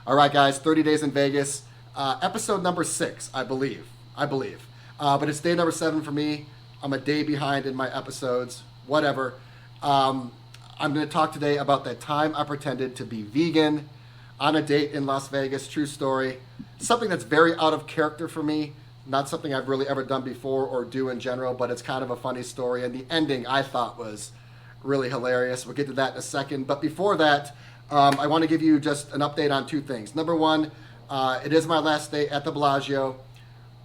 All right, guys, 30 Days in Vegas, episode number 6, I believe. But it's day number 7 for me. I'm a day behind in my episodes, whatever. I'm going to talk today about that time I pretended to be vegan on a date in Las Vegas, true story. Something that's very out of character for me, not something I've really ever done before or do in general, but it's kind of a funny story. And the ending I thought was really hilarious. We'll get to that in a second. But before that, I want to give you just an update on 2 things. Number one, it is my last day at the Bellagio.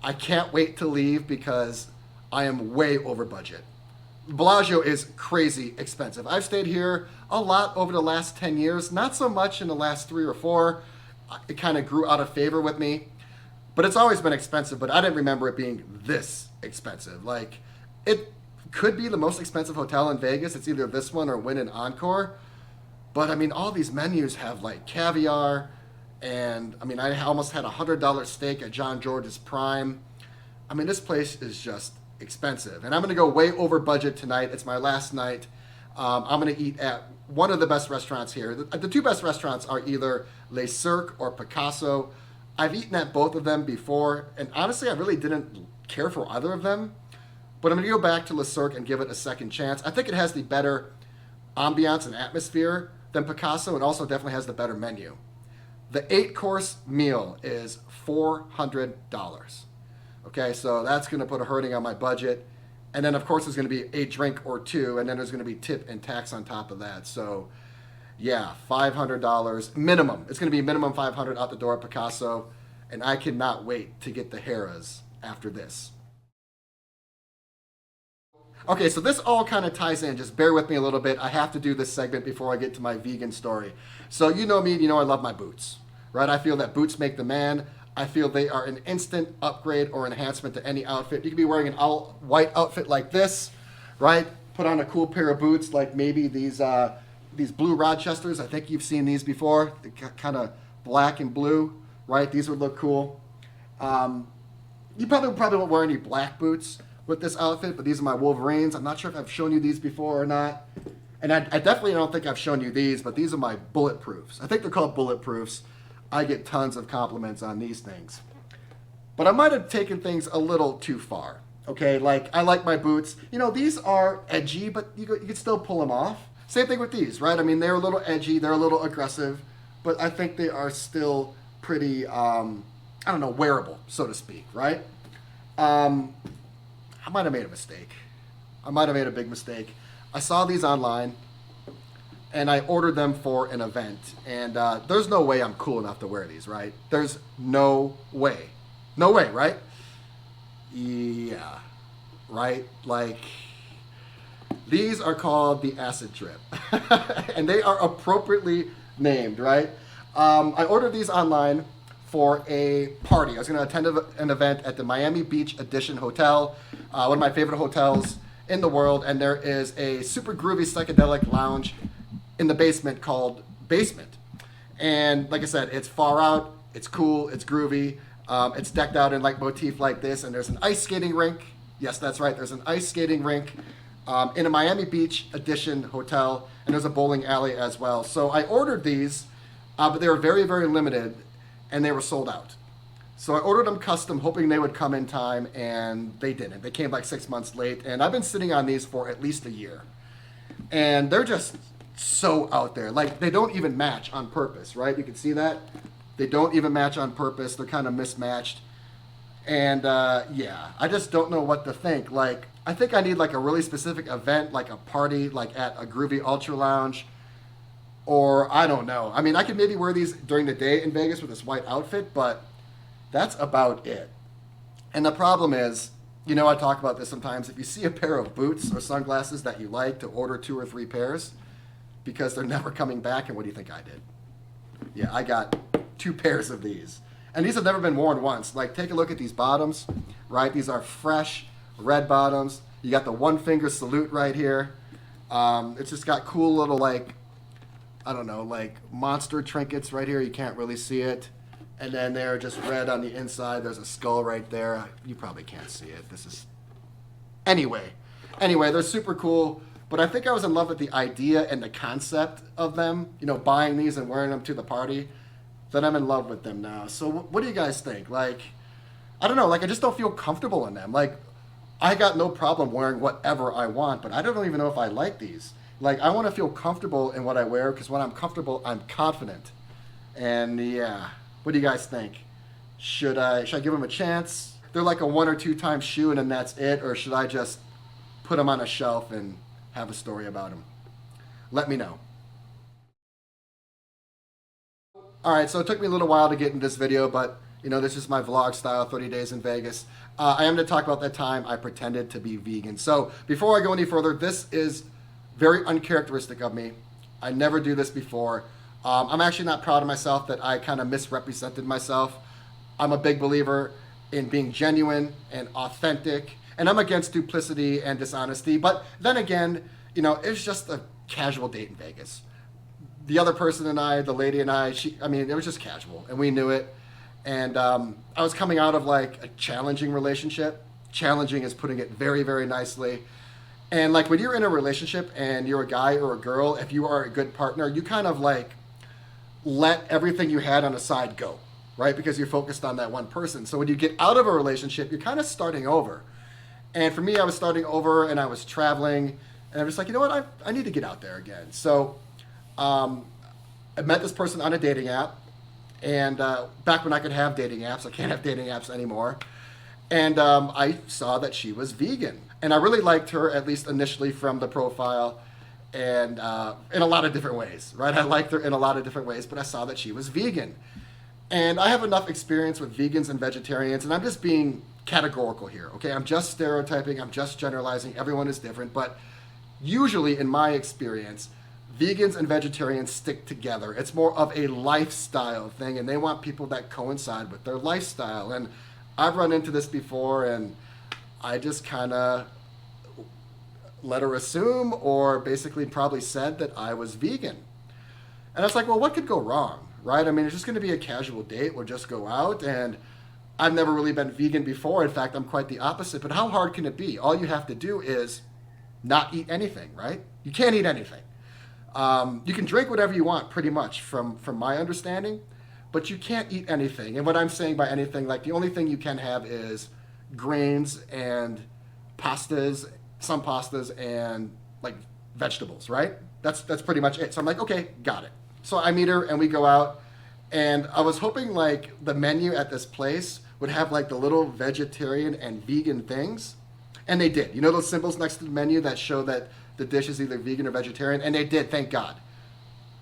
I can't wait to leave because I am way over budget. Bellagio is crazy expensive. I've stayed here a lot over the last 10 years, not so much in the last 3 or 4. It kind of grew out of favor with me, but it's always been expensive, but I didn't remember it being this expensive. Like, it could be the most expensive hotel in Vegas. It's either this one or Wynn and Encore. But I mean, all these menus have like caviar, and I mean, I almost had $100 steak at John George's Prime. I mean, this place is just expensive, and I'm going to go way over budget tonight. It's my last night. I'm going to eat at one of the best restaurants here. The 2 best restaurants are either Le Cirque or Picasso. I've eaten at both of them before, and honestly, I really didn't care for either of them. But I'm going to go back to Le Cirque and give it a second chance. I think it has the better ambiance and atmosphere than Picasso, and also definitely has the better menu. The 8-course meal is $400. Okay, so that's going to put a hurting on my budget. And then, of course, there's going to be a drink or 2, and then there's going to be tip and tax on top of that. So, yeah, $500 minimum. It's going to be minimum $500 out the door at Picasso, and I cannot wait to get the Harrahs after this. Okay, so this all kind of ties in. Just bear with me a little bit. I have to do this segment before I get to my vegan story. So you know me, you know I love my boots, right? I feel that boots make the man. I feel they are an instant upgrade or enhancement to any outfit. You could be wearing an all white outfit like this, right? Put on a cool pair of boots like maybe these blue Rochesters. I think you've seen these before. They're kind of black and blue, right? These would look cool. You probably won't wear any black boots with this outfit, but these are my Wolverines. I'm not sure if I've shown you these before or not. And I definitely don't think I've shown you these, but these are my bulletproofs. I think they're called bulletproofs. I get tons of compliments on these things. But I might have taken things a little too far. Okay, like I like my boots. You know, these are edgy, but you can still pull them off. Same thing with these, right? I mean, they're a little edgy, they're a little aggressive, but I think they are still pretty, I don't know, wearable, so to speak, right? I might have made a mistake. I might have made a big mistake. I saw these online, and I ordered them for an event. And there's no way I'm cool enough to wear these, right? There's no way. No way, right? Yeah, right? Like, these are called the acid trip. And they are appropriately named, right? I ordered these online for a party. I was going to attend an event at the Miami Beach Edition Hotel, one of my favorite hotels in the world, and there is a super groovy psychedelic lounge in the basement called Basement. And like I said, it's far out, it's cool, it's groovy, it's decked out in like motif like this, and there's an ice skating rink. Yes, that's right, there's an ice skating rink in a Miami Beach Edition hotel, and there's a bowling alley as well. So I ordered these, but they were very, very limited, and they were sold out. So I ordered them custom, hoping they would come in time, and they didn't. They came like 6 months late, and I've been sitting on these for at least a year. And they're just so out there. Like, they don't even match on purpose, right? You can see that? They don't even match on purpose. They're kind of mismatched. And yeah, I just don't know what to think. Like, I think I need like a really specific event, like a party, like at a groovy ultra lounge. Or I don't know. I mean, I could maybe wear these during the day in Vegas with this white outfit, but that's about it. And the problem is, you know, I talk about this sometimes. If you see a pair of boots or sunglasses that you like, to order 2 or 3 pairs because they're never coming back. And what do you think I did? Yeah, I got 2 pairs of these. And these have never been worn once. Like, take a look at these bottoms, right? These are fresh red bottoms. You got the 1-finger salute right here. It's just got cool little, like, I don't know, like monster trinkets right here. You can't really see it. And then they're just red on the inside. There's a skull right there. You probably can't see it. This is... Anyway, they're super cool. But I think I was in love with the idea and the concept of them. You know, buying these and wearing them to the party. that I'm in love with them now. So what do you guys think? Like, I don't know. Like, I just don't feel comfortable in them. Like, I got no problem wearing whatever I want, but I don't even know if I like these. Like, I want to feel comfortable in what I wear because when I'm comfortable, I'm confident. And yeah, what do you guys think? Should I give them a chance? They're like a 1 or 2 time shoe and then that's it, or should I just put them on a shelf and have a story about them? Let me know. All right, so it took me a little while to get in this video, but you know, this is my vlog style, 30 days in Vegas. I am going to talk about that time I pretended to be vegan. So before I go any further, this is very uncharacteristic of me. I never do this before. I'm actually not proud of myself that I kind of misrepresented myself. I'm a big believer in being genuine and authentic, and I'm against duplicity and dishonesty. But then again, you know, it's just a casual date in Vegas. The other person and I, the lady and I, it was just casual, and we knew it. And I was coming out of like a challenging relationship. Challenging is putting it very, very nicely. And like when you're in a relationship and you're a guy or a girl, if you are a good partner, you kind of like let everything you had on the side go, right? Because you're focused on that one person. So when you get out of a relationship, you're kind of starting over. And for me, I was starting over and I was traveling. And I was like, you know what? I need to get out there again. So I met this person on a dating app. And back when I could have dating apps, I can't have dating apps anymore. And I saw that she was vegan. And I really liked her, at least initially from the profile, and in a lot of different ways, right? I liked her in a lot of different ways, but I saw that she was vegan. And I have enough experience with vegans and vegetarians, and I'm just being categorical here, okay? I'm just stereotyping, I'm just generalizing, everyone is different, but usually in my experience, vegans and vegetarians stick together. It's more of a lifestyle thing, and they want people that coincide with their lifestyle. And I've run into this before, and I just kind of let her assume, or basically probably said that I was vegan. And I was like, well, what could go wrong, right? I mean, it's just going to be a casual date. We'll just go out, and I've never really been vegan before. In fact, I'm quite the opposite. But how hard can it be? All you have to do is not eat anything, right? You can't eat anything. You can drink whatever you want, pretty much, from my understanding, but you can't eat anything. And what I'm saying by anything, like the only thing you can have is grains and pastas, some pastas, and like vegetables, right? That's pretty much it. So I'm like, okay, got it. So I meet her and we go out, and I was hoping like the menu at this place would have like the little vegetarian and vegan things, and they did. You know those symbols next to the menu that show that the dish is either vegan or vegetarian, and they did, thank God.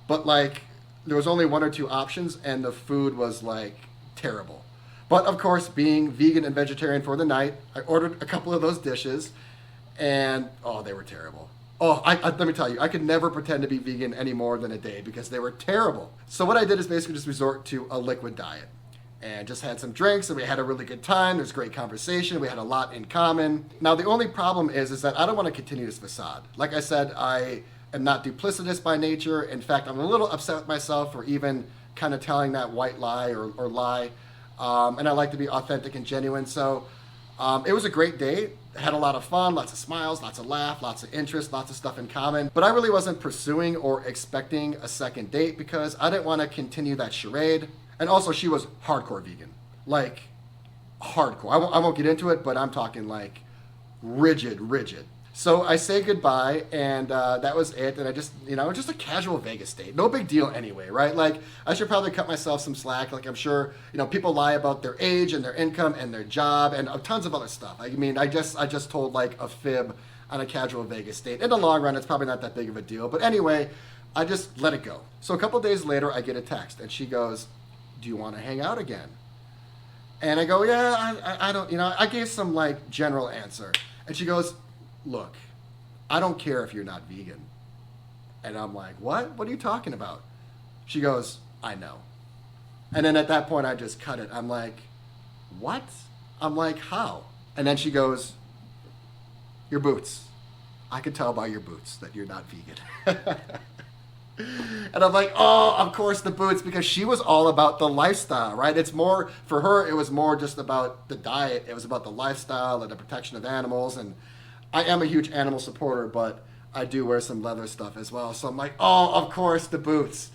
But like, there was only 1 or 2 options, and the food was like terrible. But of course, being vegan and vegetarian for the night, I ordered a couple of those dishes, and oh, they were terrible. Oh, let me tell you, I could never pretend to be vegan any more than a day because they were terrible. So what I did is basically just resort to a liquid diet. And just had some drinks, and we had a really good time. There's great conversation. We had a lot in common. Now, the only problem is that I don't want to continue this facade. Like I said, I am not duplicitous by nature. In fact, I'm a little upset with myself for even kind of telling that white lie or lie. And I like to be authentic and genuine. So it was a great day. Had a lot of fun, lots of smiles, lots of laugh, lots of interest, lots of stuff in common. But I really wasn't pursuing or expecting a second date because I didn't want to continue that charade. And also, she was hardcore vegan, like hardcore. I won't get into it, but I'm talking like rigid. So I say goodbye, and that was it. And I just, just a casual Vegas date. No big deal anyway, right? Like, I should probably cut myself some slack. Like, I'm sure, people lie about their age and their income and their job and tons of other stuff. I mean, I just told like a fib on a casual Vegas date. In the long run, it's probably not that big of a deal. But anyway, I just let it go. So a couple days later, I get a text, and she goes, do you want to hang out again? And I go, yeah, I don't, I gave some like general answer. And she goes, look, I don't care if you're not vegan. And I'm like, what? What are you talking about? She goes, I know. And then at that point, I just cut it. I'm like, what? I'm like, how? And then she goes, your boots. I could tell by your boots that you're not vegan. And I'm like, oh, of course the boots, because she was all about the lifestyle, right? It's more, for her, it was more just about the diet. It was about the lifestyle and the protection of animals. And I am a huge animal supporter, but I do wear some leather stuff as well. So I'm like, oh, of course, the boots.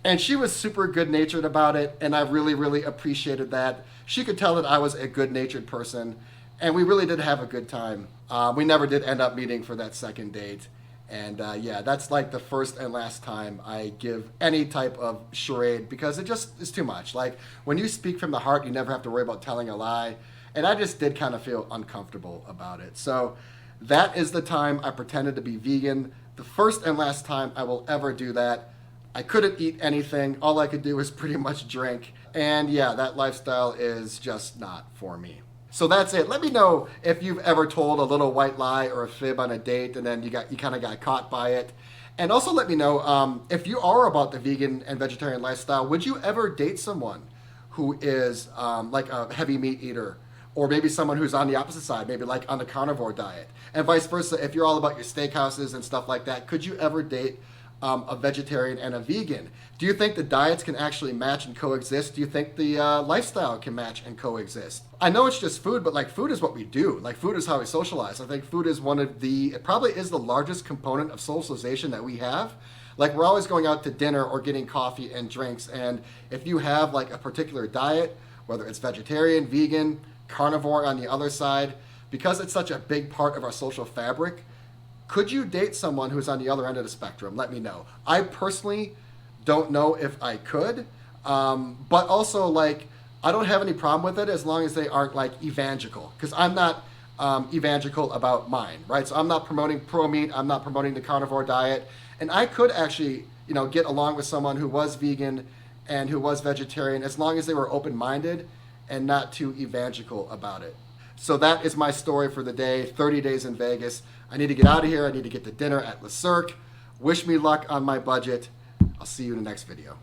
And she was super good natured about it, and I really, really appreciated that. She could tell that I was a good natured person, and we really did have a good time. We never did end up meeting for that second date. And yeah, that's like the first and last time I give any type of charade because it just is too much. Like when you speak from the heart, you never have to worry about telling a lie. And I just did kind of feel uncomfortable about it. So that is the time I pretended to be vegan. The first and last time I will ever do that. I couldn't eat anything. All I could do was pretty much drink. And yeah, that lifestyle is just not for me. So that's it. Let me know if you've ever told a little white lie or a fib on a date and then you kind of got caught by it. And also let me know if you are about the vegan and vegetarian lifestyle, would you ever date someone who is like a heavy meat eater? Or maybe someone who's on the opposite side, maybe like on the carnivore diet. And vice versa, if you're all about your steakhouses and stuff like that, could you ever date a vegetarian and a vegan? Do you think the diets can actually match and coexist? Do you think the lifestyle can match and coexist? I know it's just food, but like food is what we do. Like food is how we socialize. I think food is it probably is the largest component of socialization that we have. Like we're always going out to dinner or getting coffee and drinks. And if you have like a particular diet, whether it's vegetarian, vegan, carnivore on the other side, because it's such a big part of our social fabric, could you date someone who's on the other end of the spectrum? Let me know. I personally don't know if I could, but also like I don't have any problem with it as long as they aren't like evangelical, because I'm not evangelical about mine, right? So I'm not promoting pro meat. I'm not promoting the carnivore diet, and I could actually, get along with someone who was vegan and who was vegetarian as long as they were open-minded and not too evangelical about it. So that is my story for the day, 30 days in Vegas. I need to get out of here. I need to get to dinner at Le Cirque. Wish me luck on my budget. I'll see you in the next video.